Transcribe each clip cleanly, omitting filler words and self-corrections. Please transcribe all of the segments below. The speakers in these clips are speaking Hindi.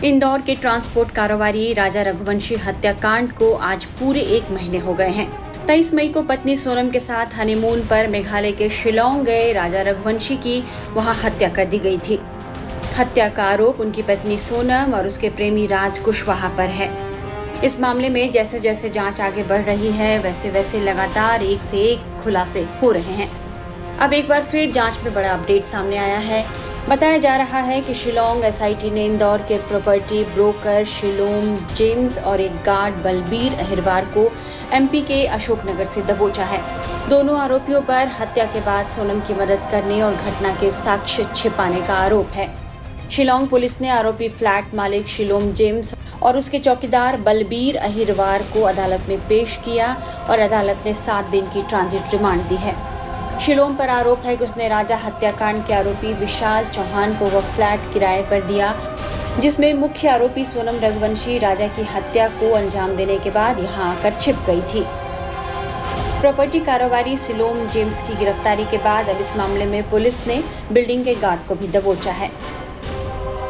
इंदौर के ट्रांसपोर्ट कारोबारी राजा रघुवंशी हत्याकांड को आज पूरे 1 महीने हो गए हैं। 23 मई को पत्नी सोनम के साथ हनीमून पर मेघालय के शिलोंग गए राजा रघुवंशी की वहां हत्या कर दी गई थी। हत्या का आरोप उनकी पत्नी सोनम और उसके प्रेमी राज कुशवाहा पर है। इस मामले में जैसे जैसे जांच आगे बढ़ रही है वैसे वैसे लगातार एक से एक खुलासे हो रहे हैं। अब एक बार फिर जांच में बड़ा अपडेट सामने आया है। बताया जा रहा है कि शिलोंग एसआईटी ने इंदौर के प्रॉपर्टी ब्रोकर शिलोम जेम्स और एक गार्ड बलबीर अहिरवार को एमपी के अशोकनगर से दबोचा है। दोनों आरोपियों पर हत्या के बाद सोनम की मदद करने और घटना के साक्ष्य छिपाने का आरोप है। शिलोंग पुलिस ने आरोपी फ्लैट मालिक शिलोम जेम्स और उसके चौकीदार बलबीर अहिरवार को अदालत में पेश किया और अदालत ने 7 दिन की ट्रांजिट रिमांड दी है। शिलोम पर आरोप है कि उसने राजा हत्याकांड के आरोपी विशाल चौहान को वह फ्लैट किराए पर दिया, जिसमें मुख्य आरोपी सोनम रघुवंशी राजा की हत्या को अंजाम देने के बाद यहां आकर छिप गई थी। प्रॉपर्टी कारोबारी शिलोम जेम्स की गिरफ्तारी के बाद अब इस मामले में पुलिस ने बिल्डिंग के गार्ड को भी दबोचा है।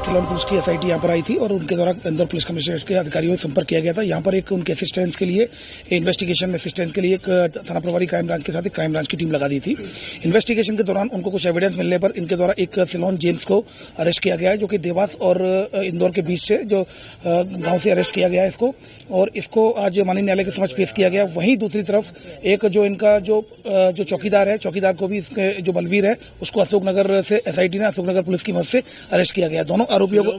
शिलोंग पुलिस की एसआईटी यहाँ पर आई थी और उनके द्वारा इंदौर पुलिस कमिश्नरेट के अधिकारियों से संपर्क किया गया था। यहाँ पर एक उनके असिस्टेंस के लिए इन्वेस्टिगेशन में असिस्टेंस के लिए एक थाना प्रभारी क्राइम ब्रांच के साथ एक क्राइम ब्रांच की टीम लगा दी थी। इन्वेस्टिगेशन के दौरान उनको कुछ एविडेंस मिलने पर इनके द्वारा एक शिलोंग जेम्स को अरेस्ट किया गया है, जो कि देवास और इंदौर के बीच से जो गाँव से अरेस्ट किया गया है इसको, और इसको आज माननीय न्यायालय के समक्ष पेश किया गया। वहीं दूसरी तरफ एक जो इनका जो चौकीदार है, चौकीदार को भी इसके जो बलवीर है उसको अशोकनगर से एसआईटी ने अशोकनगर पुलिस की मदद से अरेस्ट किया गया। दोनों आरोपियों को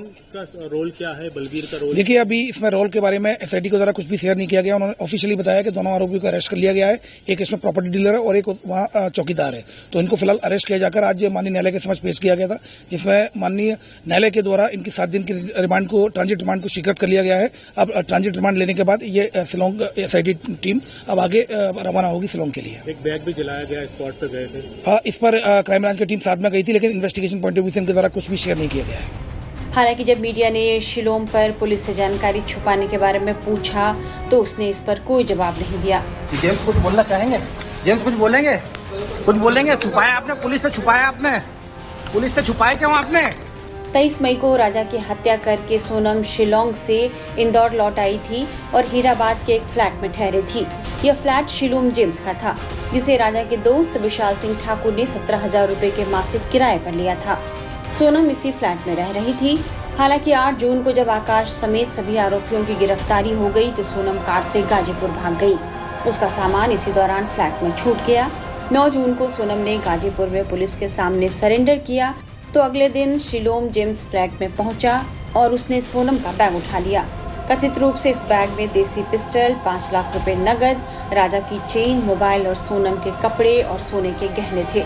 रोल क्या है, बलबीर का रोल? देखिए, अभी इसमें रोल के बारे में एसआईटी के द्वारा कुछ भी शेयर नहीं किया गया। उन्होंने ऑफिशियली बताया कि दोनों आरोपियों को अरेस्ट कर लिया गया है। एक इसमें प्रॉपर्टी डीलर है और एक वहाँ चौकीदार है। तो इनको फिलहाल अरेस्ट किया जाकर आज माननीय न्यायालय के समक्ष पेश किया गया था, जिसमें माननीय न्यायालय के द्वारा इनकी 7 दिन की रिमांड को, ट्रांजिट रिमांड को स्वीकृत कर लिया गया है। अब ट्रांजिट रिमांड लेने के बाद ये शिलोंग एसआईटी टीम अब आगे रवाना होगी शिलोंग के लिए। एक बैग भी जलाया गया, स्पॉट पर गए थे। हाँ, इस पर क्राइम ब्रांच की टीम साथ में गई थी, लेकिन इन्वेस्टिगेशन पॉइंट ऑफ व्यू से इनके द्वारा कुछ भी शेयर नहीं किया गया है। हालांकि जब मीडिया ने शिलोम पर पुलिस से जानकारी छुपाने के बारे में पूछा तो उसने इस पर कोई जवाब नहीं दिया। जेम्स कुछ बोलना चाहेंगे? जेम्स कुछ बोलेंगे? कुछ बोलेंगे? छुपाया आपने, पुलिस से छुपाया आपने, पुलिस से छुपाया क्यों आपने? 23 मई को राजा की हत्या करके सोनम शिलोंग से इंदौर लौट आई थी और हीराबाद के एक फ्लैट में ठहरी थी। यह फ्लैट शिलोम जेम्स का था, जिसे राजा के दोस्त विशाल सिंह ठाकुर ने 17,000 रुपए के मासिक किराए पर लिया था। सोनम इसी फ्लैट में रह रही थी। हालांकि 8 जून को जब आकाश समेत सभी आरोपियों की गिरफ्तारी हो गई तो सोनम कार से गाजीपुर भाग गई। उसका सामान इसी दौरान फ्लैट में छूट गया। 9 जून को सोनम ने गाजीपुर में पुलिस के सामने सरेंडर किया तो अगले दिन शिलोम जेम्स फ्लैट में पहुंचा और उसने सोनम का बैग उठा लिया। कथित रूप से इस बैग में देसी पिस्टल, 5 लाख रुपए नगद, राजा की चेन, मोबाइल और सोनम के कपड़े और सोने के गहने थे।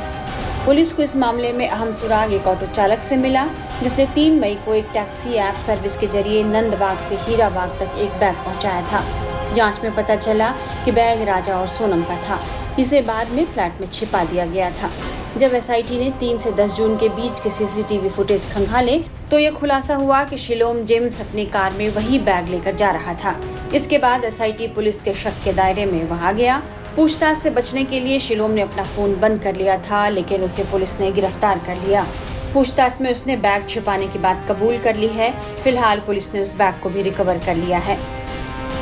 पुलिस को इस मामले में अहम सुराग एक ऑटो चालक से मिला, जिसने 3 मई को एक टैक्सी ऐप सर्विस के जरिए नंदबाग से हीराबाग तक एक बैग पहुंचाया था। जांच में पता चला कि बैग राजा और सोनम का था, जिसे बाद में फ्लैट में छिपा दिया गया था। जब एसआईटी ने 3 से 10 जून के बीच के सीसीटीवी फुटेज खंगाले तो यह खुलासा हुआ कि शिलोम जेम्स अपनी कार में वही बैग लेकर जा रहा था। इसके बाद एसआईटी पुलिस के शक के दायरे में वहां गया। पूछताछ से बचने के लिए शिलोम ने अपना फोन बंद कर लिया था, लेकिन उसे पुलिस ने गिरफ्तार कर लिया। पूछताछ में उसने बैग छिपाने की बात कबूल कर ली है। फिलहाल पुलिस ने उस बैग को भी रिकवर कर लिया है।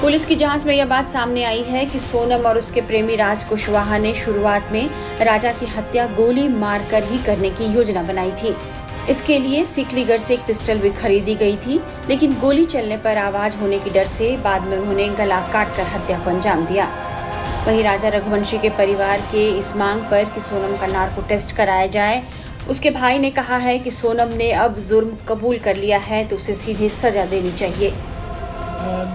पुलिस की जांच में यह बात सामने आई है कि सोनम और उसके प्रेमी राज कुशवाहा ने शुरुआत में राजा की हत्या गोली मारकर ही करने की योजना बनाई थी। इसके लिए सिकलीगढ़ से एक पिस्टल भी खरीदी गई थी, लेकिन गोली चलने पर आवाज होने की डर से बाद में उन्होंने गला काटकर हत्या को अंजाम दिया। वहीं राजा रघुवंशी के परिवार के इस मांग पर कि सोनम का नार्को टेस्ट कराया जाए, उसके भाई ने कहा है कि सोनम ने अब जुर्म कबूल कर लिया है तो उसे सीधी सजा देनी चाहिए।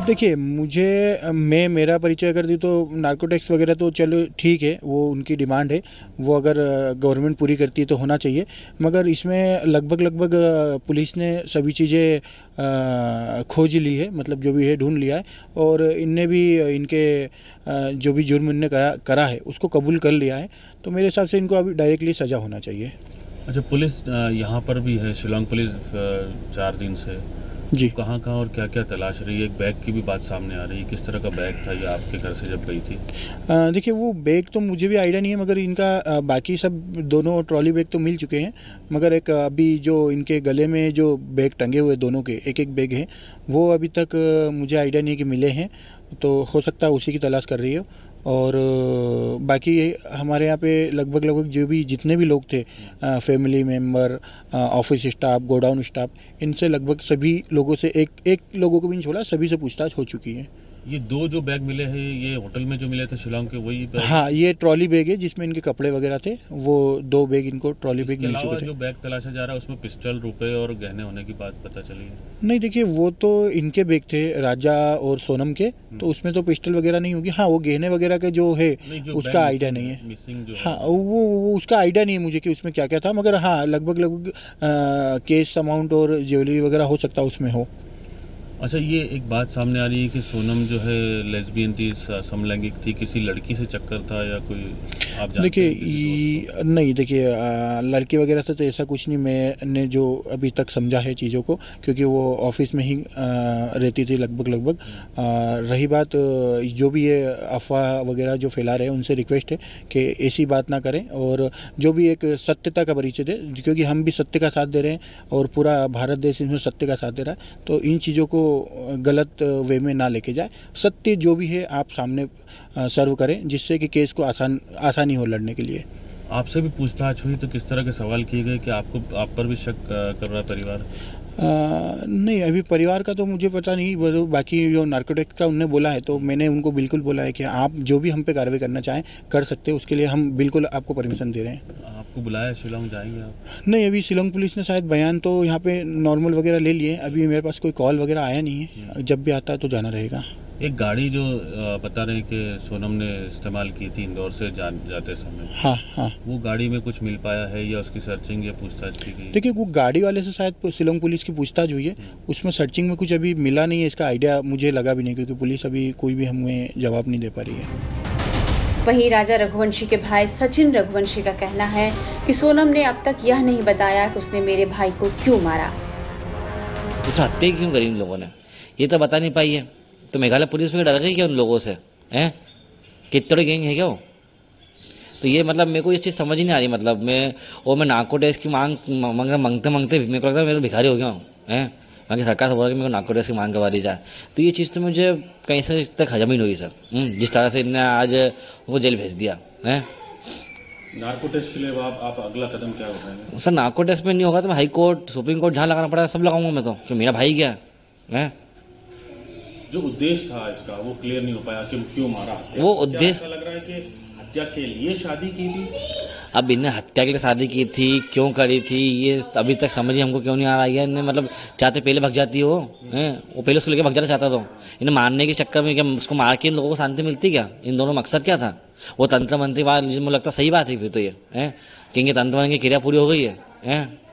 देखिए, मैं मेरा परिचय कर दी तो नार्कोटिक्स वगैरह तो चलो ठीक है, वो उनकी डिमांड है, वो अगर गवर्नमेंट पूरी करती है तो होना चाहिए। मगर इसमें लगभग पुलिस ने सभी चीज़ें खोज ली है, मतलब जो भी है ढूंढ लिया है, और इनने भी इनके जो भी जुर्म इनने करा है उसको कबूल कर लिया है। तो मेरे हिसाब से इनको अभी डायरेक्टली सज़ा होना चाहिए। अच्छा, पुलिस यहाँ पर भी है, शिलोंग पुलिस 4 दिन से जी। कहाँ कहाँ और क्या क्या तलाश रही है? एक बैग की भी बात सामने आ रही है, किस तरह का बैग था ये आपके घर से जब गई थी? देखिए वो बैग तो मुझे भी आइडिया नहीं है, मगर इनका बाकी सब दोनों ट्रॉली बैग तो मिल चुके हैं, मगर एक अभी जो इनके गले में जो बैग टंगे हुए दोनों के एक एक बैग है, वो अभी तक मुझे आइडिया नहीं है कि मिले हैं, तो हो सकता है उसी की तलाश कर रही हो। और बाकी हमारे यहाँ पे लगभग जो भी जितने भी लोग थे, family member, office staff, godown staff, इनसे लगभग सभी लोगों से एक लोगों को भी नहीं छोड़ा, सभी से पूछताछ हो चुकी है। ये 2 जो बैग मिले हैं ये होटल में जो मिले थे शिलोंग के, वही बैग? हाँ, ये ट्रॉली बैग है जिसमें इनके कपड़े वगैरह थे, वो 2 बैग इनको ट्रॉली बैग इसके मिल अलावा चुके थे। जो बैग तलाशा जा रहा है उसमें पिस्टल, रुपए और गहने होने की बात पता चली है। नहीं देखिए, वो तो इनके बैग थे राजा और सोनम के, तो उसमें तो पिस्टल वगैरह नहीं होगी। हाँ, वो गहने वगैरह के जो है नहीं, जो उसका बैग आइडिया नहीं है। मिसिंग जो हाँ, वो उसका आइडिया नहीं है मुझे कि उसमें क्या क्या था, मगर हाँ लगभग कैश अमाउंट और ज्वेलरी वगैरह हो सकता है उसमें हो। अच्छा, ये एक बात सामने आ रही है कि सोनम जो है लेस्बियन थी, समलैंगिक थी, किसी लड़की से चक्कर था या कोई आप जानते देखिए हैं किसी दोस्त को? नहीं देखिए, लड़की वगैरह से तो ऐसा कुछ नहीं मैंने जो अभी तक समझा है चीज़ों को, क्योंकि वो ऑफिस में ही रहती थी लगभग। रही बात जो भी ये अफवाह वगैरह जो फैला रहे हैं, उनसे रिक्वेस्ट है कि ऐसी बात ना करें, और जो भी एक सत्यता का परिचय दे, क्योंकि हम भी सत्य का साथ दे रहे हैं और पूरा भारत देश इसमें सत्य का साथ दे रहा है, तो इन चीज़ों को गलत वे में ना लेके जाए। सत्य जो भी है आप सामने सर्व करें, जिससे कि केस को आसानी हो लड़ने के लिए। आपसे भी पूछताछ हुई तो किस तरह के सवाल किए गए कि आप पर भी शक कर रहा है परिवार? नहीं, अभी परिवार का तो मुझे पता नहीं, वो तो बाकी जो नार्कोटिक्स का उनने बोला है, तो मैंने उनको बिल्कुल बोला है कि आप जो भी हम पे कार्रवाई करना चाहें कर सकते हैं, उसके लिए हम बिल्कुल आपको परमिशन दे रहे हैं। आपको बुलाया, शिलोंग जाएंगे आप? नहीं, अभी शिलोंग पुलिस ने शायद बयान तो यहाँ पे नॉर्मल वगैरह ले लिए, अभी मेरे पास कोई कॉल वगैरह आया नहीं है, जब भी आता है तो जाना रहेगा। एक गाड़ी जो बता रहे हैं कि सोनम ने इस्तेमाल की थी इंदौर से जाते समय, हाँ, वो गाड़ी में कुछ मिल पाया है या उसकी सर्चिंग या पूछताछ की गई? देखिए वो गाड़ी वाले से शायद शिलोंग पुलिस की पूछताछ हुई है, उसमें सर्चिंग में कुछ अभी मिला नहीं है, इसका आइडिया मुझे लगा भी नहीं, क्योंकि पुलिस अभी कोई भी हमें जवाब नहीं दे पा रही है। वहीं राजा रघुवंशी के भाई सचिन रघुवंशी का कहना है कि सोनम ने अब तक यह नहीं बताया कि उसने मेरे भाई को क्यों मारा। उसने हत्या क्यों करी इन लोगों ने, ये तो बता नहीं पाई है। तो मेघालय पुलिस भी डर गई क्या उन लोगों से? हैं, कितने गैंग है क्या वो? तो ये मतलब मेरे को ये चीज़ समझ ही नहीं आ रही। मतलब मैं नार्को टेस्ट की मांगते मेरे को लगता है मेरे भिखारी हो गया हूँ। हैं, बाकी सरकार से बोला कि मेरे को नार्को टेस्ट की मांग करवा दी जाए, तो ये चीज़ तो मुझे कहीं से तक हजम ही नहीं हुई सर। जिस तरह से इन्हें आज वो जेल भेज दिया है। नार्को टेस्ट के लिए आप अगला कदम क्या उठाएंगे? सर नार्को टेस्ट में नहीं होगा तो मैं हाई कोर्ट, सुप्रीम कोर्ट जहाँ लगाना पड़ा सब लगाऊंगा मैं, तो कि मेरा भाई क्या है। जो उद्देश्य था इसका वो क्लियर नहीं हो पाया कि क्यों मारा। वो उद्देश्य ऐसा लग रहा है कि हत्या के लिए शादी की थी। अब इन्हें हत्या के लिए शादी की थी, क्यों करी थी, ये अभी तक समझ ही हमको क्यों नहीं आ रहा है। इन्हें मतलब चाहते पहले भग जाती हो, वो पहले उसको लेके भग जाना चाहता था। इन्हें मारने के चक्कर में क्या उसको मार के इन लोगों को शांति मिलती क्या? इन दोनों मकसद क्या था? वो तंत्र मंत्री बात मुझे लगता सही बात है फिर तो ये है, क्योंकि तंत्र मंत्री की क्रिया पूरी हो गई है।